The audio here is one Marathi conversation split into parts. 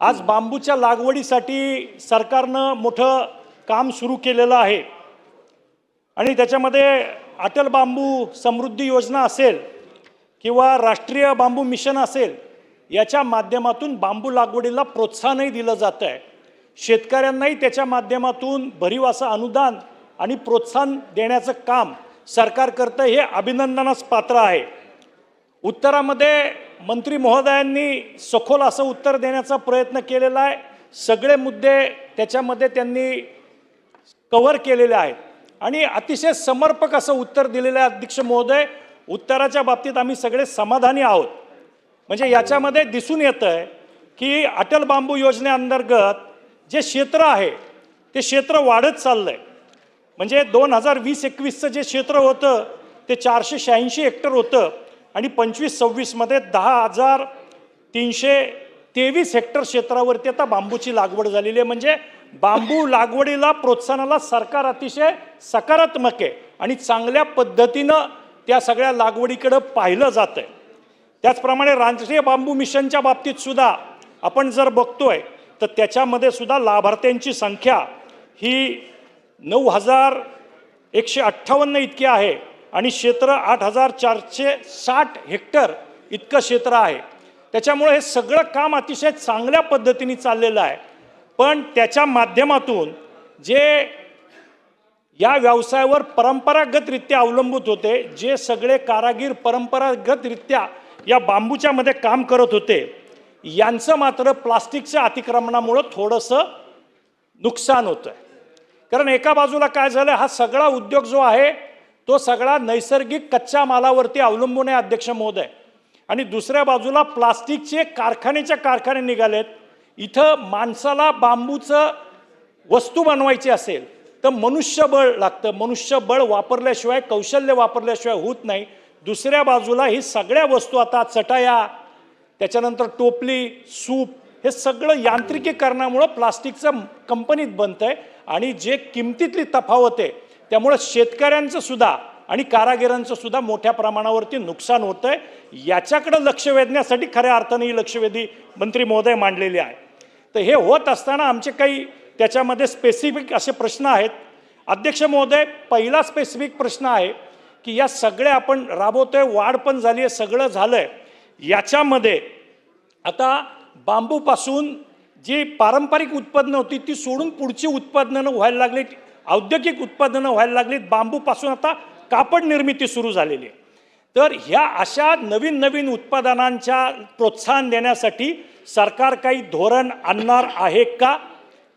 आज बांबूच्या लागवडीसाठी सरकारनं मोठं काम सुरू केलेलं आहे आणि त्याच्यामध्ये अटल बांबू समृद्धी योजना असेल किंवा राष्ट्रीय बांबू मिशन असेल, याच्या माध्यमातून बांबू लागवडीला प्रोत्साहनही दिलं जातं आहे। शेतकऱ्यांनाही त्याच्या माध्यमातून भरीव असं अनुदान आणि प्रोत्साहन देण्याचं काम सरकार करतं, हे अभिनंदनास पात्र आहे। उत्तरामध्ये मंत्री महोदयांनी सखोल असं उत्तर देण्याचा प्रयत्न केलेला आहे। सगळे मुद्दे त्याच्यामध्ये त्यांनी कव्हर केलेले आहेत आणि अतिशय समर्पक असं उत्तर दिलेलं आहे। अध्यक्ष महोदय, उत्तराच्या बाबतीत आम्ही सगळे समाधानी आहोत। म्हणजे याच्यामध्ये दिसून येतं की अटल बांबू योजनेअंतर्गत जे क्षेत्र आहे ते क्षेत्र वाढत चाललं आहे। म्हणजे 2020-21चं जे क्षेत्र होतं ते 486 हेक्टर होतं आणि 25-26 मध्ये 10,323 हेक्टर क्षेत्रावरती आता बांबूची लागवड झालेली आहे। म्हणजे बांबू लागवडीला प्रोत्साहनाला सरकार अतिशय सकारात्मक आहे आणि चांगल्या पद्धतीनं त्या सगळ्या लागवडीकडे पाहिलं जातं आहे। त्याचप्रमाणे राष्ट्रीय बांबू मिशनच्या बाबतीत सुद्धा आपण जर बघतोय तर त्याच्यामध्ये सुद्धा लाभार्थ्यांची संख्या ही 9,158 इतकी आहे आणि क्षेत्र 8,460 हेक्टर इतकं क्षेत्र आहे। त्याच्यामुळे हे सगळं काम अतिशय चांगल्या पद्धतीने चाललेलं आहे। पण त्याच्या माध्यमातून जे या व्यवसायावर परंपरागतरित्या अवलंबित होते, जे सगळे कारागीर परंपरागतरित्या या बांबूच्या मध्ये काम करत होते, यांचं मात्र प्लास्टिकच्या अतिक्रमणामुळे थोडंसं नुकसान होतं आहे। कारण एका बाजूला काय झालं, हा सगळा उद्योग जो आहे तो सगळा नैसर्गिक कच्च्या मालावरती अवलंबून आहे अध्यक्ष महोदय, आणि दुसऱ्या बाजूला प्लास्टिकचे कारखाने निघालेत। इथं माणसाला बांबूचं वस्तू बनवायची असेल तर मनुष्यबळ लागतं, मनुष्यबळ वापरल्याशिवाय, कौशल्य वापरल्याशिवाय होत नाही। दुसऱ्या बाजूला ही सगळ्या वस्तू आता चटाया, त्याच्यानंतर टोपली, सूप, हे सगळं यांत्रिकीकरणामुळे प्लास्टिकचं कंपनीत बनतंय आणि जे किमतीतली तफावत आहे त्यामुळे शेतकऱ्यांचं सुद्धा आणि कारागिरांचं सुद्धा मोठ्या प्रमाणावरती नुकसान होतंय। याच्याकडे लक्ष वेधण्यासाठी खऱ्या अर्थाने ही लक्षवेधी मंत्री महोदय मांडलेली आहे। तर हे होत असताना आमचे काही त्याच्यामध्ये स्पेसिफिक असे प्रश्न आहेत। अध्यक्ष महोदय, पहिला स्पेसिफिक प्रश्न आहे की या सगळ्या आपण राबवतोय, वाढ पण झाली आहे, सगळं झालंय, याच्यामध्ये आता बांबूपासून जी पारंपरिक उत्पादनं होती ती सोडून पुढची उत्पादनं व्हायला लागली, औद्योगिक उत्पादनं व्हायला लागलीत। बांबूपासून आता कापड निर्मिती सुरू झालेली आहे। तर ह्या अशा नवीन उत्पादनांच्या प्रोत्साहन देण्यासाठी सरकार काही धोरण आणणार आहे का,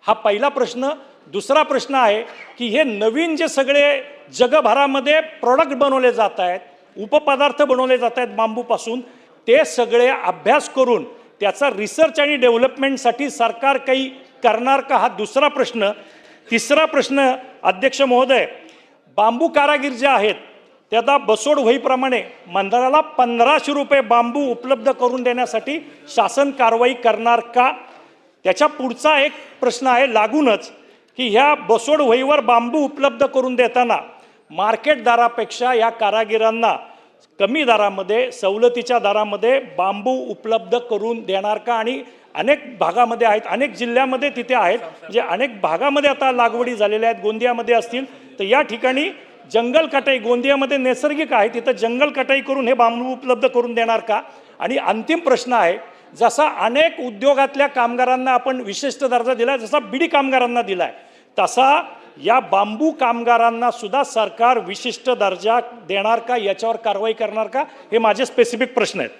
हा पहिला प्रश्न। दुसरा प्रश्न आहे की हे नवीन जे सगळे जगभरामध्ये प्रोडक्ट बनवले जात आहेत, उपपदार्थ बनवले जात आहेत बांबूपासून, ते सगळे अभ्यास करून त्याचा रिसर्च आणि डेव्हलपमेंटसाठी सरकार काही करणार का, हा दुसरा प्रश्न। तिसरा प्रश्न अध्यक्ष महोदय, बांबू कारागीर जे आहेत ते आता बसोड होईप्रमाणे मंदिराला 1,500 रुपये बांबू उपलब्ध करून देण्यासाठी शासन कारवाई करणार का। त्याच्या पुढचा एक प्रश्न आहे लागूनच की ह्या बसोड होईवर बांबू उपलब्ध करून देताना मार्केट दरापेक्षा या कारागिरांना कमी दरामध्ये, सवलतीच्या दरामध्ये बांबू उपलब्ध करून देणार का। आणि अनेक भागामध्ये आहेत, अनेक जिल्ह्यामध्ये तिथे आहेत, जे अनेक भागामध्ये आता लागवडी झालेल्या आहेत, गोंदियामध्ये असतील तर या ठिकाणी जंगल कटाई, गोंदियामध्ये नैसर्गिक आहे तिथं जंगल कटाई करून हे बांबू उपलब्ध करून देणार का। आणि अंतिम प्रश्न आहे, जसा अनेक उद्योगातल्या कामगारांना आपण विशिष्ट दर्जा दिला, जसा बिडी कामगारांना दिलाय, तसा या बांबू कामगारांना सुद्धा सरकार विशिष्ट दर्जा देणार का, याच्यावर कारवाई करणार का, हे माझे स्पेसिफिक प्रश्न आहेत।